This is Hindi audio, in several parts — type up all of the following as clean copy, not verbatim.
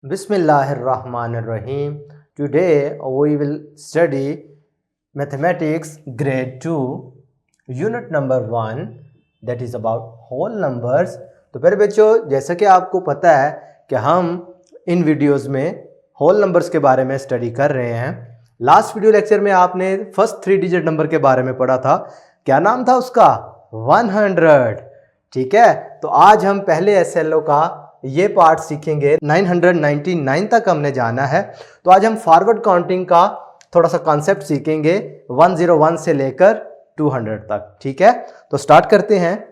Bismillahirrahmanirrahim. Today we will study mathematics grade 2 unit number 1 that is about whole numbers. तो प्यारे बच्चों, जैसा कि आपको पता है कि हम इन वीडियोस में होल नंबर्स के बारे में स्टडी कर रहे हैं। लास्ट वीडियो लेक्चर में आपने फर्स्ट 3 डिजिट नंबर के बारे में पढ़ा था। क्या नाम था उसका? 100। ठीक है, तो आज हम पहले एसएलओ का ये पार्ट सीखेंगे। 999 तक हमने जाना है। तो आज हम फॉरवर्ड काउंटिंग का थोड़ा सा कॉन्सेप्ट सीखेंगे 101 से लेकर 200 तक। ठीक है, तो स्टार्ट करते हैं।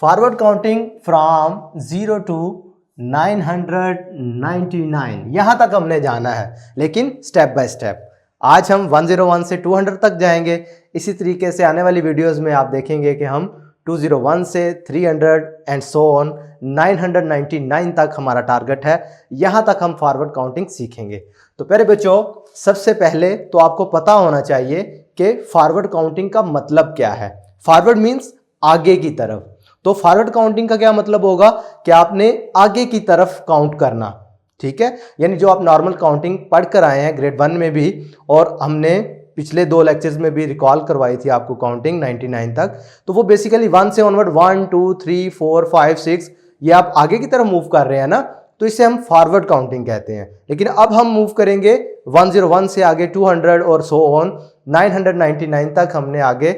फॉरवर्ड काउंटिंग फ्रॉम 0 टू 999 यहां तक हमने जाना है, लेकिन स्टेप बाय स्टेप। आज हम 101 से 200 तक जाएंगे। इसी तरीके से आने वाली वीडियोस में आप देखेंगे कि हम 201 से 300 एंड सो ऑन 999 तक हमारा टारगेट है। यहां तक हम फॉरवर्ड काउंटिंग सीखेंगे। तो प्यारे बच्चों, सबसे पहले तो आपको पता होना चाहिए कि फॉरवर्ड काउंटिंग का मतलब क्या है। फॉरवर्ड मींस आगे की तरफ। तो फॉरवर्ड काउंटिंग का क्या मतलब होगा कि आपने आगे की तरफ काउंट करना। ठीक है, यानी जो आप नॉर्मल काउंटिंग पढ़ कर आए हैं ग्रेड 1 में भी, और हमने पिछले 2 लेक्चर्स में भी रिकॉल करवाई थी आपको काउंटिंग 99 तक। तो वो बेसिकली 1 से ऑनवर्ड 1 2 3 4 5 6 ये आप आगे की तरफ मूव कर रहे हैं ना, तो इसे हम फॉरवर्ड काउंटिंग कहते हैं। लेकिन अब हम मूव करेंगे 101 से आगे 200 और सो ऑन 999 तक हमने आगे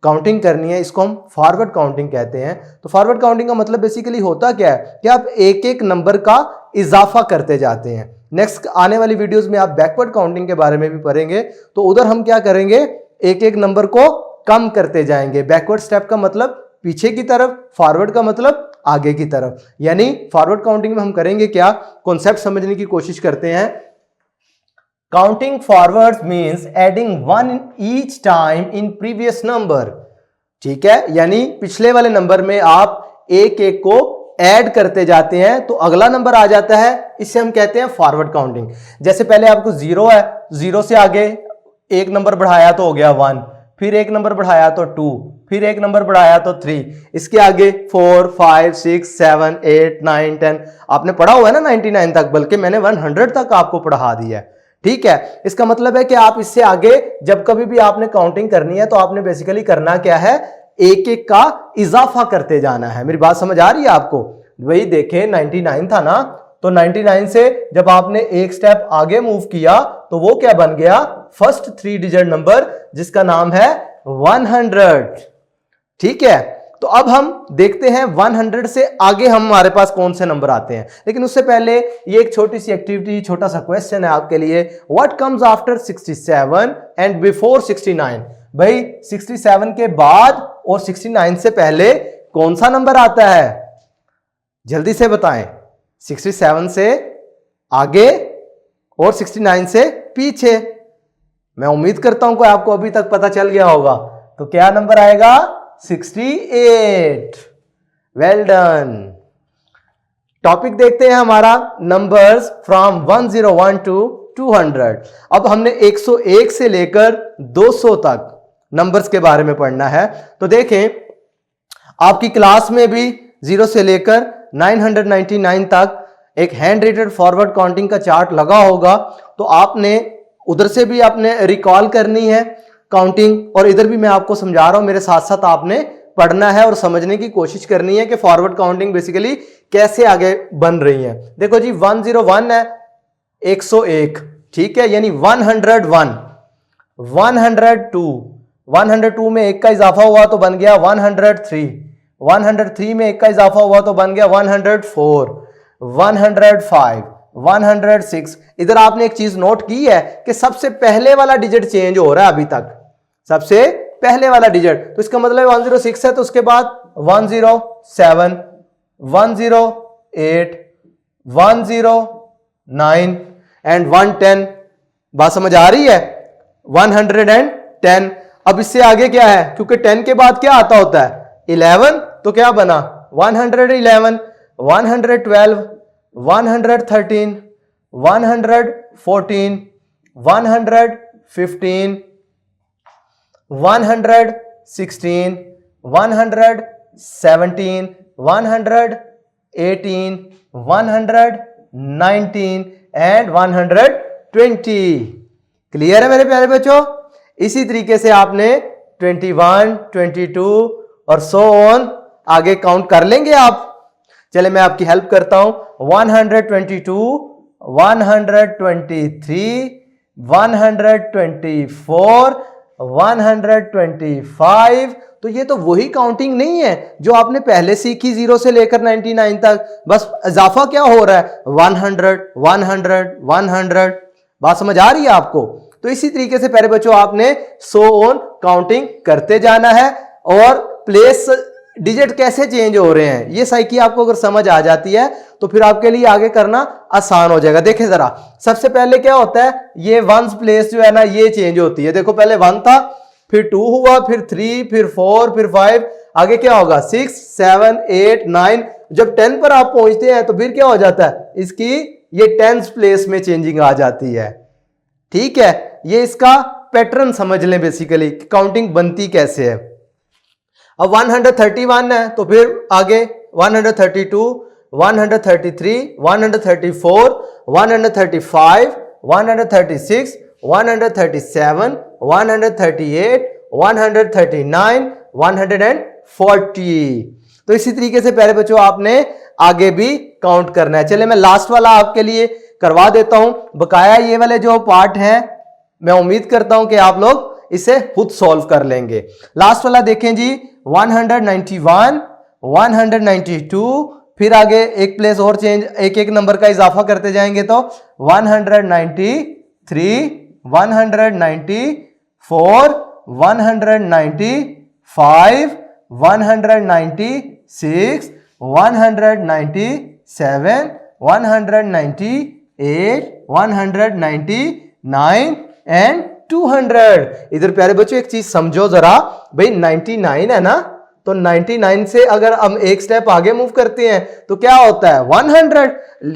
काउंटिंग करनी है। इसको हम फॉरवर्ड काउंटिंग कहते हैं। तो फॉरवर्ड काउंटिंग का मतलब बेसिकली होता क्या है कि आप एक एक नंबर का इजाफा करते जाते हैं। नेक्स्ट आने वाली वीडियोस में आप बैकवर्ड काउंटिंग के बारे में भी पढ़ेंगे। तो उधर हम क्या करेंगे, एक एक नंबर को कम करते जाएंगे। बैकवर्ड स्टेप का मतलब पीछे की तरफ, फॉरवर्ड का मतलब आगे की तरफ। यानी फॉरवर्ड काउंटिंग में हम करेंगे क्या, कॉन्सेप्ट समझने की कोशिश करते हैं। Counting forward means adding 1 each time in previous number. ठीक है, यानी पिछले वाले नंबर में आप एक एक को ऐड करते जाते हैं तो अगला नंबर आ जाता है। इसे हम कहते हैं फॉरवर्ड काउंटिंग। जैसे पहले आपको 0 है, 0 से आगे एक नंबर बढ़ाया तो हो गया 1, फिर एक नंबर बढ़ाया तो 2, फिर एक नंबर बढ़ाया तो 3, इसके आगे 4 5 6 7 8 9 10। आपने पढ़ा हुआ है ना 99 तक, बल्कि मैंने 100 तक आपको पढ़ा दिया है। ठीक है, इसका मतलब है कि आप इससे आगे जब कभी भी आपने काउंटिंग करनी है तो आपने बेसिकली करना क्या है, एक एक का इजाफा करते जाना है। मेरी बात समझ आ रही है आपको? वही देखें 99 था ना, तो 99 से जब आपने एक स्टेप आगे मूव किया तो वो क्या बन गया, फर्स्ट 3 डिजिट नंबर जिसका नाम है 100। ठीक है, तो अब हम देखते हैं 100 से आगे हमारे पास कौन से नंबर आते हैं। लेकिन उससे पहले ये एक छोटी सी एक्टिविटी, छोटा सा क्वेश्चन है आपके लिए। What comes after 67 and before 69? भाई 67 के बाद और 69 से पहले कौन सा नंबर आता है? जल्दी से बताएं। 67 से आगे और 69 से पीछे। मैं उम्मीद करता हूं कि आपको अभी तक पता चल गया होगा। तो क्या नंबर आएगा? 68। Well done. टॉपिक देखते हैं हमारा नंबर्स फ्रॉम 101 टू 200। अब हमने 101 से लेकर 200 तक नंबर्स के बारे में पढ़ना है। तो देखें, आपकी क्लास में भी 0 से लेकर 999 तक एक हैंड रेटेड फॉरवर्ड काउंटिंग का चार्ट लगा होगा। तो आपने उधर से भी आपने रिकॉल करनी है काउंटिंग, और इधर भी मैं आपको समझा रहा हूं, मेरे साथ साथ आपने पढ़ना है और समझने की कोशिश करनी है कि फॉरवर्ड काउंटिंग बेसिकली कैसे आगे बन रही है। देखो जी, 101 है 101। ठीक है, यानी 101, 102, 102 में एक का इजाफा हुआ तो बन गया 103, 103 में एक का इजाफा हुआ तो बन गया 104, 105, 106। इधर आपने एक चीज नोट की है कि सबसे पहले वाला डिजिट चेंज हो रहा है अभी तक, सबसे पहले वाला डिजिट। तो इसका मतलब 106 है, तो उसके बाद 107, 108, 109 एंड 110। बात समझ आ रही है? 110। अब इससे आगे क्या है, क्योंकि 10 के बाद क्या आता होता है 11, तो क्या बना 111, 112, 113, 114, 115, 116, 117, 118, 19 एंड 120। क्लियर है मेरे प्यारे बच्चों? इसी तरीके से आपने 21, 22 और सो ऑन आगे काउंट कर लेंगे आप। चले मैं आपकी हेल्प करता हूं। 122, 123, 124, 125। तो ये तो वही काउंटिंग नहीं है जो आपने पहले सीखी 0 से लेकर 99 तक। बस इजाफा क्या हो रहा है? 100, 100, 100। बात समझ आ रही है आपको? तो इसी तरीके से प्यारे बच्चों आपने सो ऑन काउंटिंग करते जाना है। और प्लेस डिजिट कैसे चेंज हो रहे हैं ये साइकी आपको अगर समझ आ जाती है तो फिर आपके लिए आगे करना आसान हो जाएगा। देखिए जरा, सबसे पहले क्या होता है, ये वंस प्लेस जो है ना ये चेंज होती है। देखो पहले 1 था, फिर 2 हुआ, फिर 3, फिर 4, फिर 5, आगे क्या होगा 6, 7, 8, 9। जब 10 पर आप पहुंचते हैं तो फिर क्या हो जाता है, इसकी ये 10th प्लेस में चेंजिंग आ जाती है। ठीक है, ये इसका पैटर्न समझ लें बेसिकली काउंटिंग बनती कैसे है। अब 131 है तो फिर आगे 132, 133, 134, 135, 136, 137, 138, 139, 140। तो इसी तरीके से प्यारे बच्चों आपने आगे भी काउंट करना है। चले मैं लास्ट वाला आपके लिए करवा देता हूं। बकाया ये वाले जो पार्ट हैं मैं उम्मीद करता हूं कि आप लोग इसे खुद सॉल्व कर लेंगे। लास्ट वाला देखें जी, 191, 192, फिर आगे एक प्लेस और चेंज, एक एक नंबर का इजाफा करते जाएंगे तो 193, 194, 195, 196, 197, 198, 199 एंड 200। इधर प्यारे बच्चों एक चीज समझो जरा, भाई 99 है ना, तो 99 से अगर हम एक स्टेप आगे मूव करते हैं तो क्या होता है 100,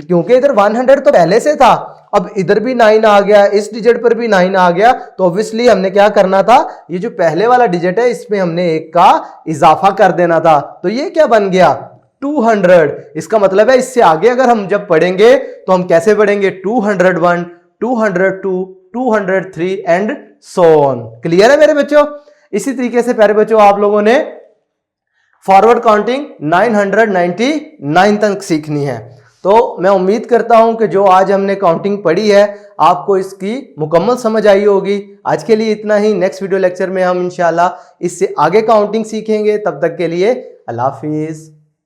क्योंकि इधर 100 तो पहले से था। अब इधर भी 9 आ गया, इस डिजिट पर भी 9 आ गया, तो ऑब्वियसली हमने क्या करना था, ये जो पहले वाला डिजिट है इसमें हमने एक का इजाफा कर देना था। तो ये क्या बन गया 200। इसका मतलब है इससे आगे अगर हम जब पढ़ेंगे तो हम कैसे पढ़ेंगे 201, 202, 203 एंड सो ऑन। क्लियर है मेरे बच्चों? इसी तरीके से प्यारे बच्चों आप लोगों ने फॉरवर्ड काउंटिंग 999 तक सीखनी है। तो मैं उम्मीद करता हूं कि जो आज हमने काउंटिंग पढ़ी है आपको इसकी मुकम्मल समझ आई होगी। आज के लिए इतना ही। नेक्स्ट वीडियो लेक्चर में हम इंशाल्लाह इससे आगे काउंटिंग सीखेंगे। तब तक के लिए अल्लाह हाफिज।